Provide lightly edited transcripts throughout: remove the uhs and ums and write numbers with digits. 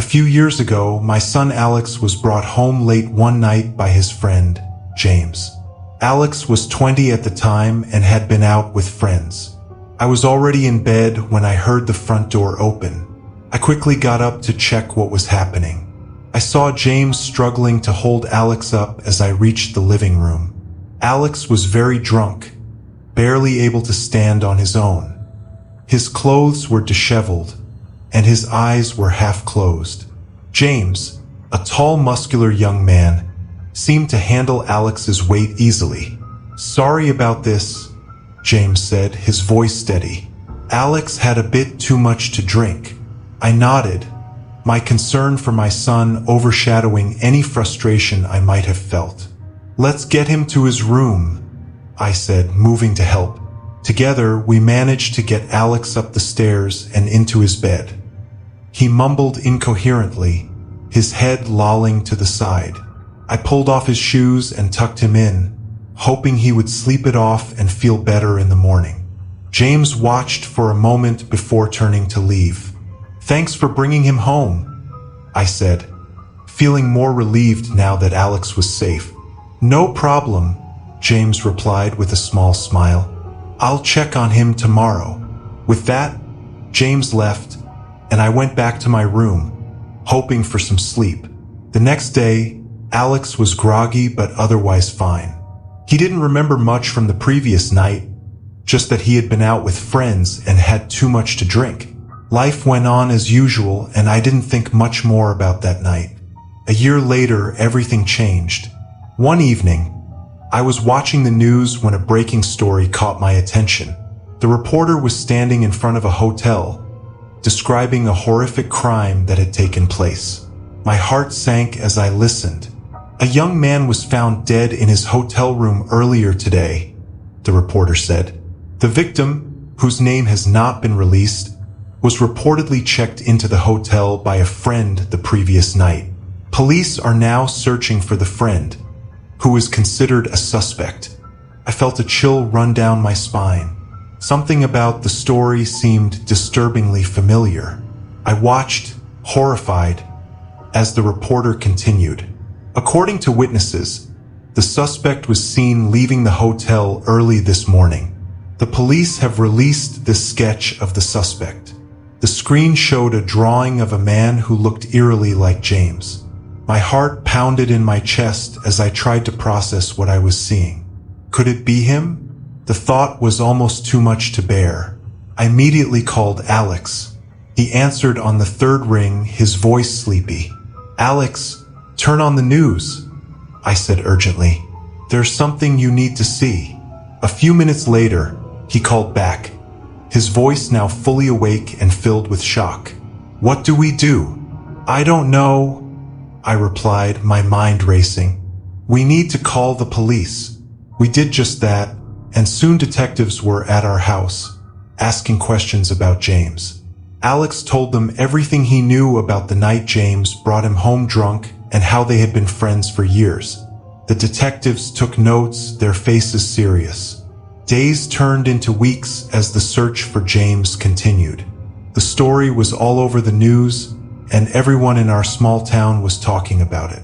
few years ago, my son Alex was brought home late one night by his friend, James. Alex was 20 at the time and had been out with friends. I was already in bed when I heard the front door open. I quickly got up to check what was happening. I saw James struggling to hold Alex up as I reached the living room. Alex was very drunk, barely able to stand on his own. His clothes were disheveled, and his eyes were half closed. James, a tall, muscular young man, seemed to handle Alex's weight easily. "Sorry about this," James said, his voice steady. "Alex had a bit too much to drink." I nodded, my concern for my son overshadowing any frustration I might have felt. "Let's get him to his room," I said, moving to help. Together, we managed to get Alex up the stairs and into his bed. He mumbled incoherently, his head lolling to the side. I pulled off his shoes and tucked him in, hoping he would sleep it off and feel better in the morning. James watched for a moment before turning to leave. "Thanks for bringing him home," I said, feeling more relieved now that Alex was safe. "No problem," James replied with a small smile. "I'll check on him tomorrow." With that, James left, and I went back to my room, hoping for some sleep. The next day, Alex was groggy but otherwise fine. He didn't remember much from the previous night, just that he had been out with friends and had too much to drink. Life went on as usual, and I didn't think much more about that night. A year later, everything changed. One evening, I was watching the news when a breaking story caught my attention. The reporter was standing in front of a hotel, describing a horrific crime that had taken place. My heart sank as I listened. "A young man was found dead in his hotel room earlier today," the reporter said. "The victim, whose name has not been released, was reportedly checked into the hotel by a friend the previous night. Police are now searching for the friend, who is considered a suspect." I felt a chill run down my spine. Something about the story seemed disturbingly familiar. I watched, horrified, as the reporter continued. "According to witnesses, the suspect was seen leaving the hotel early this morning. The police have released this sketch of the suspect." The screen showed a drawing of a man who looked eerily like James. My heart pounded in my chest as I tried to process what I was seeing. Could it be him? The thought was almost too much to bear. I immediately called Alex. He answered on the third ring, his voice sleepy. "Alex, turn on the news," I said urgently. "There's something you need to see." A few minutes later, he called back, his voice now fully awake and filled with shock. "What do we do?" "I don't know," I replied, my mind racing. "We need to call the police." We did just that, and soon detectives were at our house, asking questions about James. Alex told them everything he knew about the night James brought him home drunk and how they had been friends for years. The detectives took notes, their faces serious. Days turned into weeks as the search for James continued. The story was all over the news, and everyone in our small town was talking about it.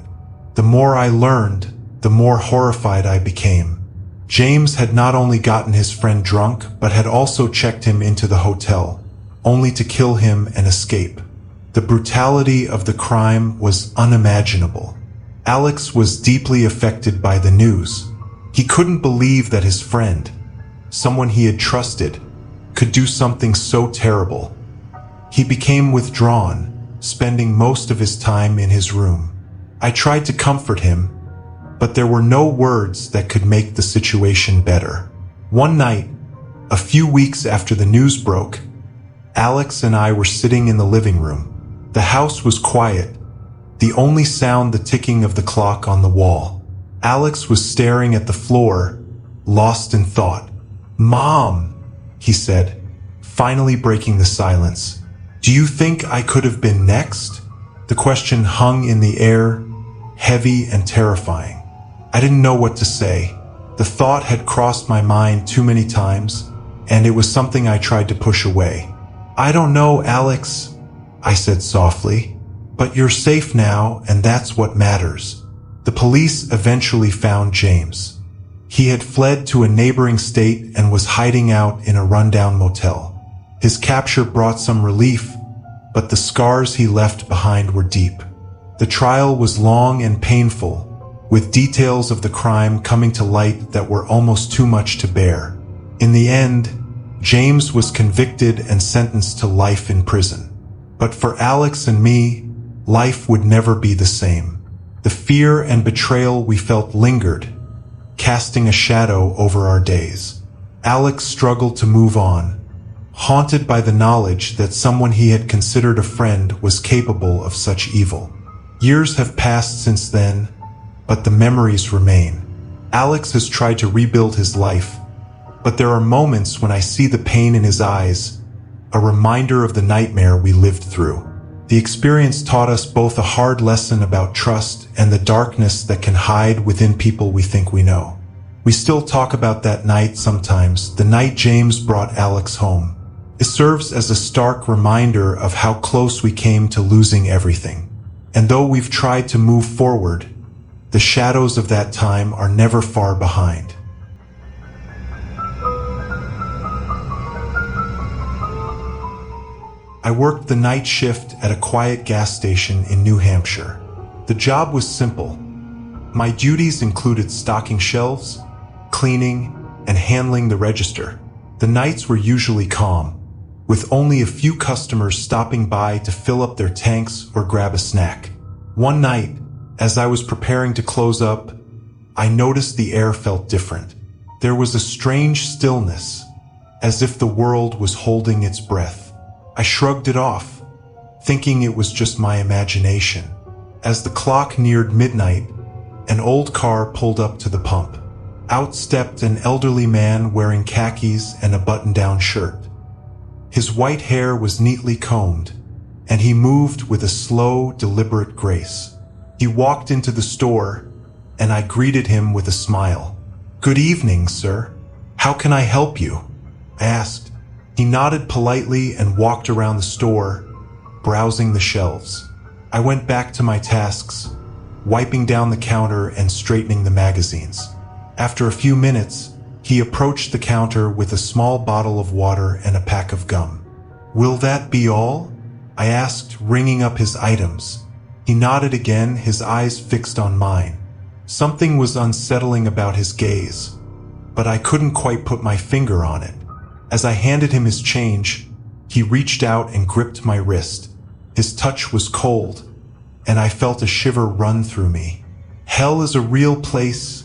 The more I learned, the more horrified I became. James had not only gotten his friend drunk, but had also checked him into the hotel, only to kill him and escape. The brutality of the crime was unimaginable. Alex was deeply affected by the news. He couldn't believe that his friend, someone he had trusted, could do something so terrible. He became withdrawn, spending most of his time in his room. I tried to comfort him, but there were no words that could make the situation better. One night, a few weeks after the news broke, Alex and I were sitting in the living room. The house was quiet, the only sound the ticking of the clock on the wall. Alex was staring at the floor, lost in thought. "Mom," he said, finally breaking the silence. "Do you think I could have been next?" The question hung in the air, heavy and terrifying. I didn't know what to say. The thought had crossed my mind too many times, and it was something I tried to push away. "I don't know, Alex," I said softly. But you're safe now, and that's what matters. The police eventually found James. He had fled to a neighboring state and was hiding out in a rundown motel. His capture brought some relief, but the scars he left behind were deep. The trial was long and painful, with details of the crime coming to light that were almost too much to bear. In the end, James was convicted and sentenced to life in prison. But for Alex and me, life would never be the same. The fear and betrayal we felt lingered, casting a shadow over our days. Alex struggled to move on, haunted by the knowledge that someone he had considered a friend was capable of such evil. Years have passed since then, but the memories remain. Alex has tried to rebuild his life, but there are moments when I see the pain in his eyes, a reminder of the nightmare we lived through. The experience taught us both a hard lesson about trust and the darkness that can hide within people we think we know. We still talk about that night sometimes, the night James brought Alex home. It serves as a stark reminder of how close we came to losing everything. And though we've tried to move forward, the shadows of that time are never far behind. I worked the night shift at a quiet gas station in New Hampshire. The job was simple. My duties included stocking shelves, cleaning, and handling the register. The nights were usually calm, with only a few customers stopping by to fill up their tanks or grab a snack. One night, as I was preparing to close up, I noticed the air felt different. There was a strange stillness, as if the world was holding its breath. I shrugged it off, thinking it was just my imagination. As the clock neared midnight, an old car pulled up to the pump. Out stepped an elderly man wearing khakis and a button-down shirt. His white hair was neatly combed, and he moved with a slow, deliberate grace. He walked into the store, and I greeted him with a smile. "Good evening, sir. How can I help you?" I asked. He nodded politely and walked around the store, browsing the shelves. I went back to my tasks, wiping down the counter and straightening the magazines. After a few minutes, he approached the counter with a small bottle of water and a pack of gum. "Will that be all?" I asked, ringing up his items. He nodded again, his eyes fixed on mine. Something was unsettling about his gaze, but I couldn't quite put my finger on it. As I handed him his change, he reached out and gripped my wrist. His touch was cold, and I felt a shiver run through me. "Hell is a real place,"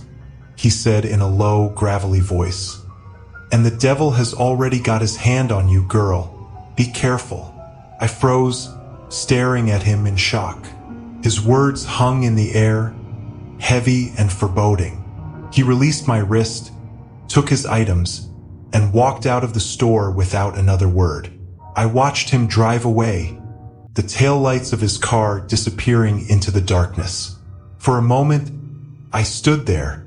he said in a low, gravelly voice. "And the devil has already got his hand on you, girl. Be careful." I froze, staring at him in shock. His words hung in the air, heavy and foreboding. He released my wrist, took his items, and walked out of the store without another word. I watched him drive away, the taillights of his car disappearing into the darkness. For a moment, I stood there,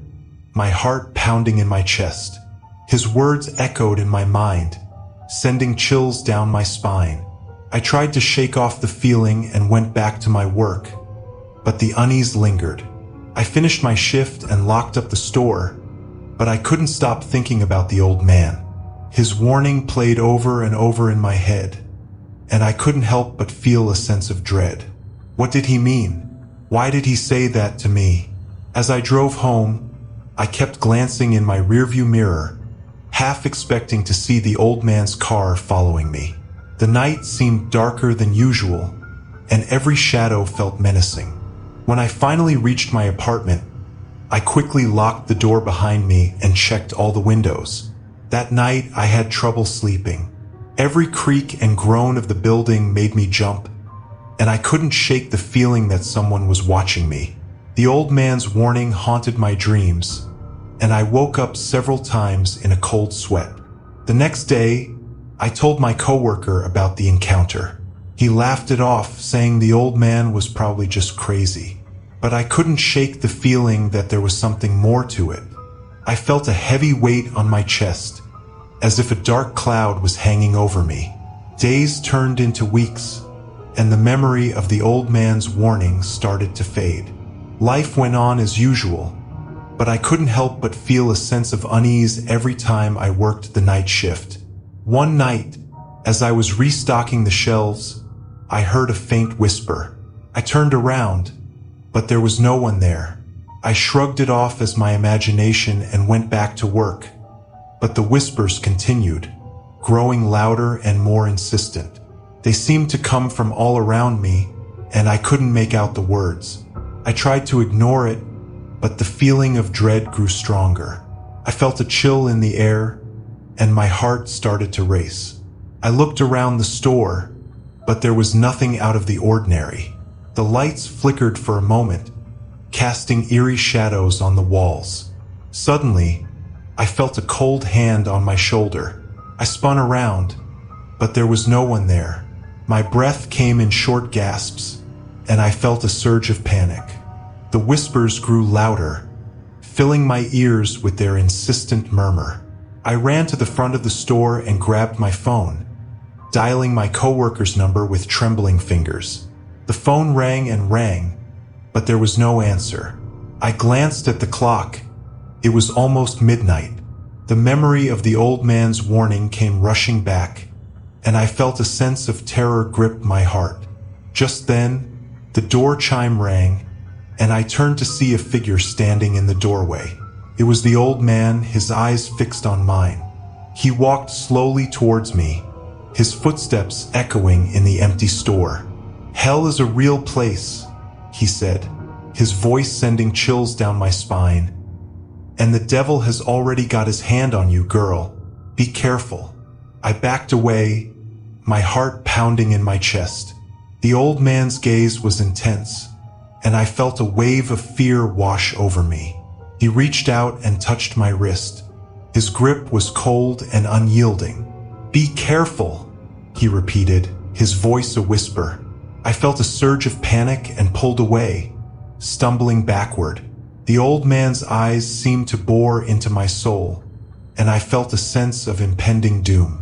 my heart pounding in my chest. His words echoed in my mind, sending chills down my spine. I tried to shake off the feeling and went back to my work, but the unease lingered. I finished my shift and locked up the store, but I couldn't stop thinking about the old man. His warning played over and over in my head, and I couldn't help but feel a sense of dread. What did he mean? Why did he say that to me? As I drove home, I kept glancing in my rearview mirror, half expecting to see the old man's car following me. The night seemed darker than usual, and every shadow felt menacing. When I finally reached my apartment, I quickly locked the door behind me and checked all the windows. That night, I had trouble sleeping. Every creak and groan of the building made me jump, and I couldn't shake the feeling that someone was watching me. The old man's warning haunted my dreams, and I woke up several times in a cold sweat. The next day, I told my coworker about the encounter. He laughed it off, saying the old man was probably just crazy. But I couldn't shake the feeling that there was something more to it. I felt a heavy weight on my chest, as if a dark cloud was hanging over me. Days turned into weeks, and the memory of the old man's warning started to fade. Life went on as usual, but I couldn't help but feel a sense of unease every time I worked the night shift. One night, as I was restocking the shelves, I heard a faint whisper. I turned around, but there was no one there. I shrugged it off as my imagination and went back to work. But the whispers continued, growing louder and more insistent. They seemed to come from all around me, and I couldn't make out the words. I tried to ignore it, but the feeling of dread grew stronger. I felt a chill in the air, and my heart started to race. I looked around the store, but there was nothing out of the ordinary. The lights flickered for a moment, casting eerie shadows on the walls. Suddenly, I felt a cold hand on my shoulder. I spun around, but there was no one there. My breath came in short gasps, and I felt a surge of panic. The whispers grew louder, filling my ears with their insistent murmur. I ran to the front of the store and grabbed my phone, dialing my coworker's number with trembling fingers. The phone rang and rang, but there was no answer. I glanced at the clock. It was almost midnight. The memory of the old man's warning came rushing back, and I felt a sense of terror grip my heart. Just then, the door chime rang, and I turned to see a figure standing in the doorway. It was the old man, his eyes fixed on mine. He walked slowly towards me, his footsteps echoing in the empty store. "Hell is a real place," he said, his voice sending chills down my spine. "And the devil has already got his hand on you, girl. Be careful." I backed away, my heart pounding in my chest. The old man's gaze was intense, and I felt a wave of fear wash over me. He reached out and touched my wrist. His grip was cold and unyielding. "Be careful," he repeated, his voice a whisper. I felt a surge of panic and pulled away, stumbling backward. The old man's eyes seemed to bore into my soul, and I felt a sense of impending doom.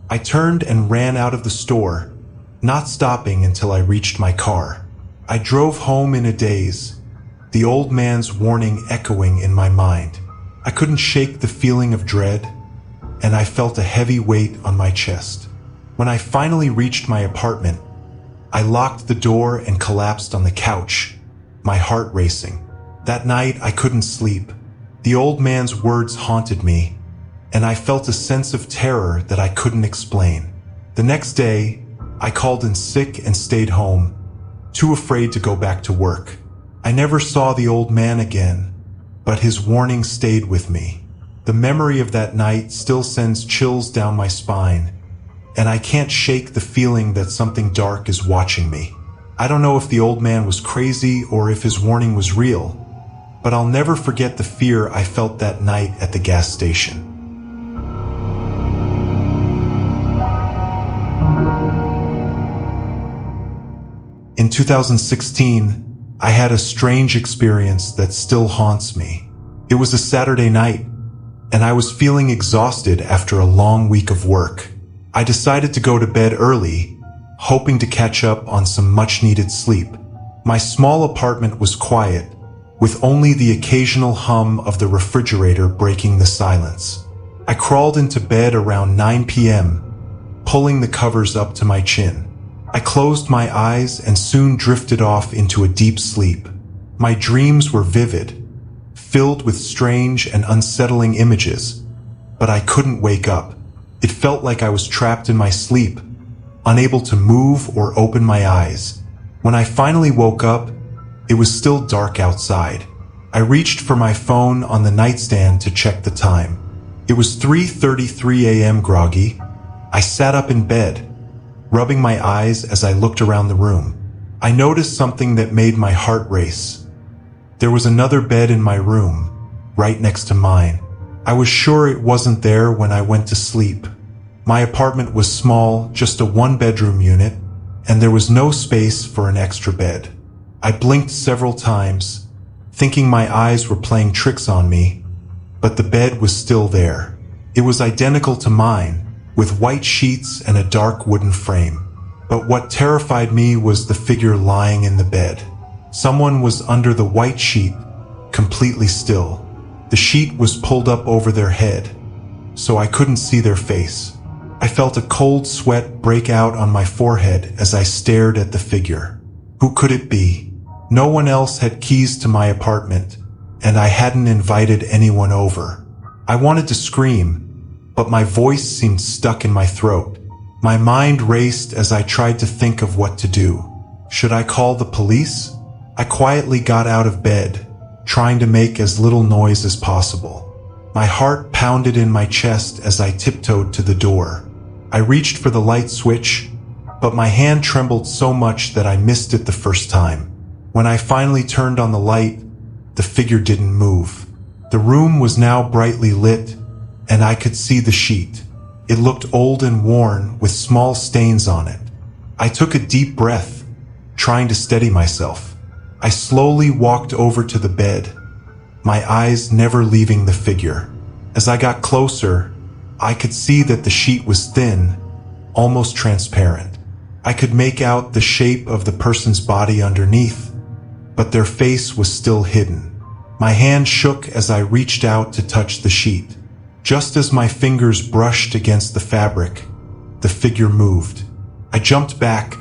I turned and ran out of the store, not stopping until I reached my car. I drove home in a daze, the old man's warning echoing in my mind. I couldn't shake the feeling of dread, and I felt a heavy weight on my chest. When I finally reached my apartment, I locked the door and collapsed on the couch, my heart racing. That night, I couldn't sleep. The old man's words haunted me, and I felt a sense of terror that I couldn't explain. The next day, I called in sick and stayed home, too afraid to go back to work. I never saw the old man again, but his warning stayed with me. The memory of that night still sends chills down my spine, and I can't shake the feeling that something dark is watching me. I don't know if the old man was crazy or if his warning was real, but I'll never forget the fear I felt that night at the gas station. In 2016, I had a strange experience that still haunts me. It was a Saturday night, and I was feeling exhausted after a long week of work. I decided to go to bed early, hoping to catch up on some much-needed sleep. My small apartment was quiet, with only the occasional hum of the refrigerator breaking the silence. I crawled into bed around 9 p.m., pulling the covers up to my chin. I closed my eyes and soon drifted off into a deep sleep. My dreams were vivid, filled with strange and unsettling images, but I couldn't wake up. It felt like I was trapped in my sleep, unable to move or open my eyes. When I finally woke up, it was still dark outside. I reached for my phone on the nightstand to check the time. It was 3:33 a.m. groggy. I sat up in bed, rubbing my eyes as I looked around the room. I noticed something that made my heart race. There was another bed in my room, right next to mine. I was sure it wasn't there when I went to sleep. My apartment was small, just a one-bedroom unit, and there was no space for an extra bed. I blinked several times, thinking my eyes were playing tricks on me, but the bed was still there. It was identical to mine, with white sheets and a dark wooden frame. But what terrified me was the figure lying in the bed. Someone was under the white sheet, completely still. The sheet was pulled up over their head, so I couldn't see their face. I felt a cold sweat break out on my forehead as I stared at the figure. Who could it be? No one else had keys to my apartment, and I hadn't invited anyone over. I wanted to scream, but my voice seemed stuck in my throat. My mind raced as I tried to think of what to do. Should I call the police? I quietly got out of bed, trying to make as little noise as possible. My heart pounded in my chest as I tiptoed to the door. I reached for the light switch, but my hand trembled so much that I missed it the first time. When I finally turned on the light, the figure didn't move. The room was now brightly lit, and I could see the sheet. It looked old and worn, with small stains on it. I took a deep breath, trying to steady myself. I slowly walked over to the bed, my eyes never leaving the figure. As I got closer, I could see that the sheet was thin, almost transparent. I could make out the shape of the person's body underneath, but their face was still hidden. My hand shook as I reached out to touch the sheet. Just as my fingers brushed against the fabric, the figure moved. I jumped back,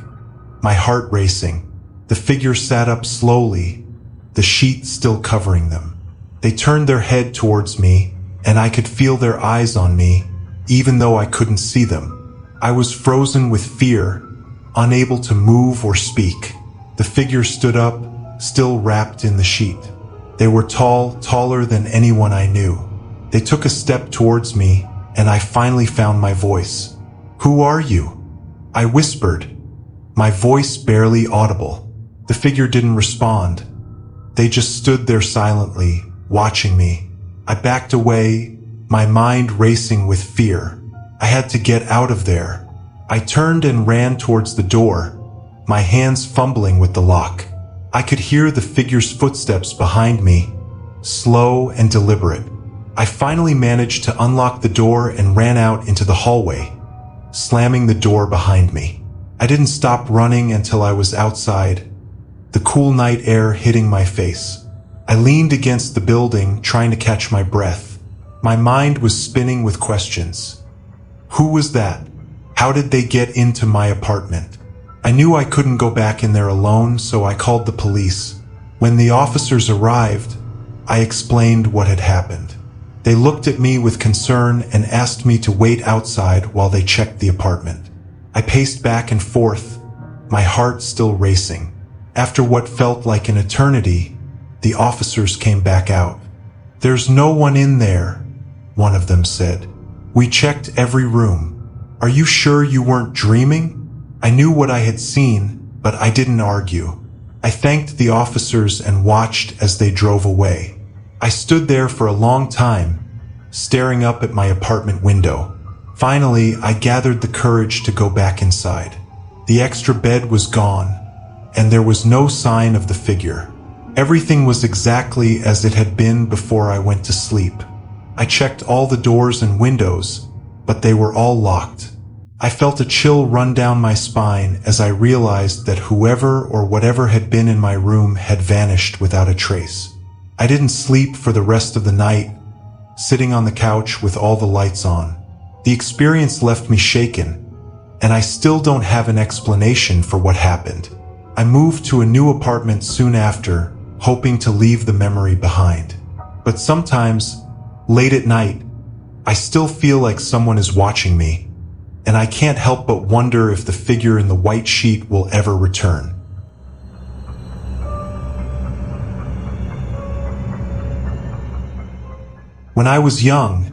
my heart racing. The figure sat up slowly, the sheet still covering them. They turned their head towards me, and I could feel their eyes on me, even though I couldn't see them. I was frozen with fear, unable to move or speak. The figure stood up, still wrapped in the sheet. They were tall, taller than anyone I knew. They took a step towards me, and I finally found my voice. "Who are you?" I whispered, my voice barely audible. The figure didn't respond. They just stood there silently, watching me. I backed away, my mind racing with fear. I had to get out of there. I turned and ran towards the door, my hands fumbling with the lock. I could hear the figure's footsteps behind me, slow and deliberate. I finally managed to unlock the door and ran out into the hallway, slamming the door behind me. I didn't stop running until I was outside, the cool night air hitting my face. I leaned against the building, trying to catch my breath. My mind was spinning with questions. Who was that? How did they get into my apartment? I knew I couldn't go back in there alone, so I called the police. When the officers arrived, I explained what had happened. They looked at me with concern and asked me to wait outside while they checked the apartment. I paced back and forth, my heart still racing. After what felt like an eternity, the officers came back out. "There's no one in there," one of them said. "We checked every room. Are you sure you weren't dreaming?" I knew what I had seen, but I didn't argue. I thanked the officers and watched as they drove away. I stood there for a long time, staring up at my apartment window. Finally, I gathered the courage to go back inside. The extra bed was gone, and there was no sign of the figure. Everything was exactly as it had been before I went to sleep. I checked all the doors and windows, but they were all locked. I felt a chill run down my spine as I realized that whoever or whatever had been in my room had vanished without a trace. I didn't sleep for the rest of the night, sitting on the couch with all the lights on. The experience left me shaken, and I still don't have an explanation for what happened. I moved to a new apartment soon after, hoping to leave the memory behind. But sometimes, late at night, I still feel like someone is watching me, and I can't help but wonder if the figure in the white sheet will ever return. When I was young,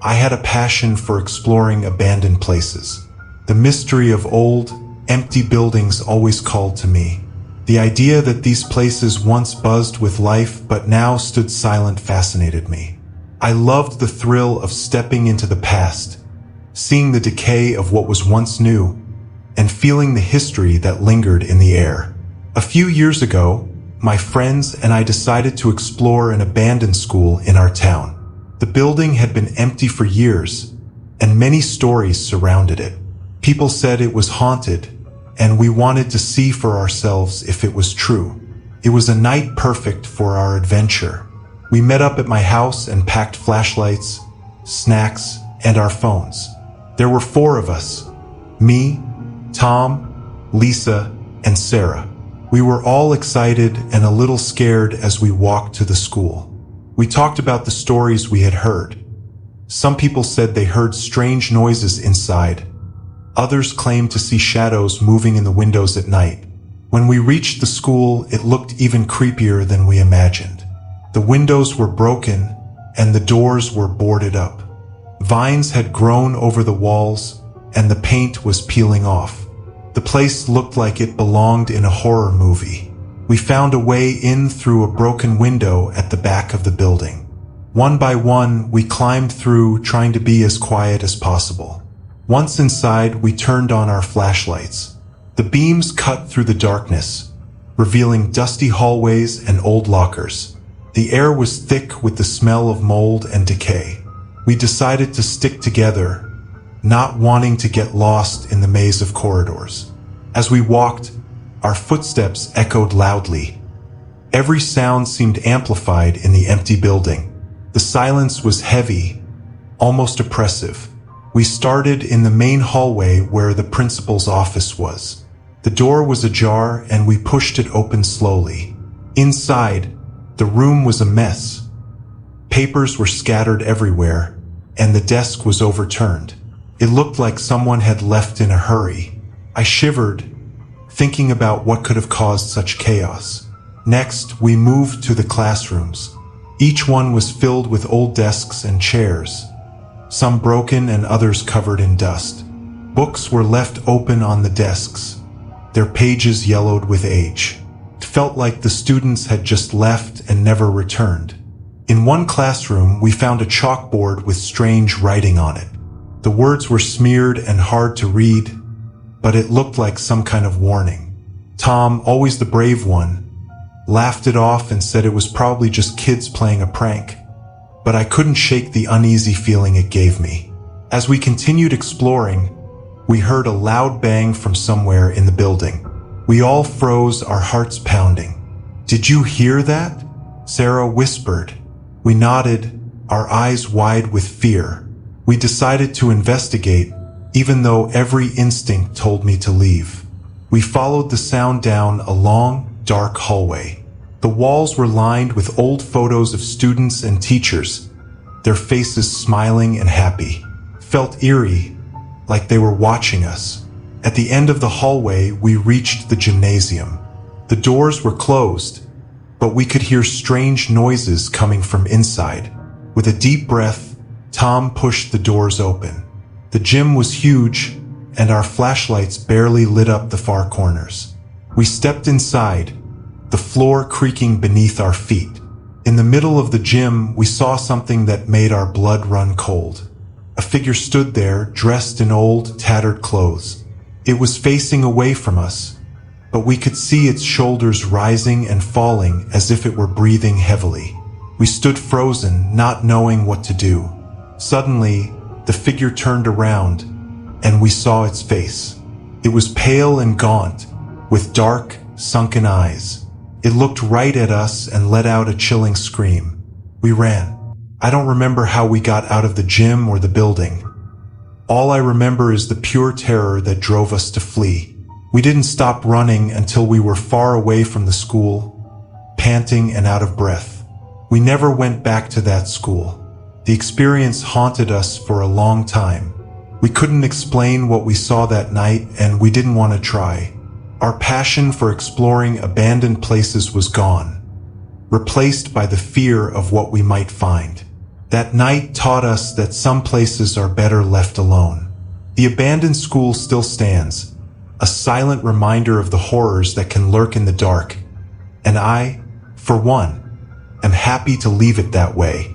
I had a passion for exploring abandoned places. The mystery of old, empty buildings always called to me. The idea that these places once buzzed with life but now stood silent fascinated me. I loved the thrill of stepping into the past, seeing the decay of what was once new, and feeling the history that lingered in the air. A few years ago, my friends and I decided to explore an abandoned school in our town. The building had been empty for years, and many stories surrounded it. People said it was haunted, and we wanted to see for ourselves if it was true. It was a night perfect for our adventure. We met up at my house and packed flashlights, snacks, and our phones. There were 4 of us: me, Tom, Lisa, and Sarah. We were all excited and a little scared as we walked to the school. We talked about the stories we had heard. Some people said they heard strange noises inside. Others claimed to see shadows moving in the windows at night. When we reached the school, it looked even creepier than we imagined. The windows were broken and the doors were boarded up. Vines had grown over the walls and the paint was peeling off. The place looked like it belonged in a horror movie. We found a way in through a broken window at the back of the building. One by one, we climbed through, trying to be as quiet as possible. Once inside, we turned on our flashlights. The beams cut through the darkness, revealing dusty hallways and old lockers. The air was thick with the smell of mold and decay. We decided to stick together, not wanting to get lost in the maze of corridors. As we walked, our footsteps echoed loudly. Every sound seemed amplified in the empty building. The silence was heavy, almost oppressive. We started in the main hallway where the principal's office was. The door was ajar and we pushed it open slowly. Inside, the room was a mess. Papers were scattered everywhere, and the desk was overturned. It looked like someone had left in a hurry. I shivered, thinking about what could have caused such chaos. Next, we moved to the classrooms. Each one was filled with old desks and chairs, some broken and others covered in dust. Books were left open on the desks, their pages yellowed with age. It felt like the students had just left and never returned. In one classroom, we found a chalkboard with strange writing on it. The words were smeared and hard to read, but it looked like some kind of warning. Tom, always the brave one, laughed it off and said it was probably just kids playing a prank. But I couldn't shake the uneasy feeling it gave me. As we continued exploring, we heard a loud bang from somewhere in the building. We all froze, our hearts pounding. "Did you hear that?" Sarah whispered. We nodded, our eyes wide with fear. We decided to investigate, even though every instinct told me to leave. We followed the sound down a long, dark hallway. The walls were lined with old photos of students and teachers, their faces smiling and happy. Felt eerie, like they were watching us. At the end of the hallway, we reached the gymnasium. The doors were closed, but we could hear strange noises coming from inside. With a deep breath, Tom pushed the doors open. The gym was huge, and our flashlights barely lit up the far corners. We stepped inside, the floor creaking beneath our feet. In the middle of the gym, we saw something that made our blood run cold. A figure stood there, dressed in old, tattered clothes. It was facing away from us, but we could see its shoulders rising and falling as if it were breathing heavily. We stood frozen, not knowing what to do. Suddenly, the figure turned around, and we saw its face. It was pale and gaunt, with dark, sunken eyes. It looked right at us and let out a chilling scream. We ran. I don't remember how we got out of the gym or the building. All I remember is the pure terror that drove us to flee. We didn't stop running until we were far away from the school, panting and out of breath. We never went back to that school. The experience haunted us for a long time. We couldn't explain what we saw that night, and we didn't want to try. Our passion for exploring abandoned places was gone, replaced by the fear of what we might find. That night taught us that some places are better left alone. The abandoned school still stands, a silent reminder of the horrors that can lurk in the dark, and I, for one, am happy to leave it that way.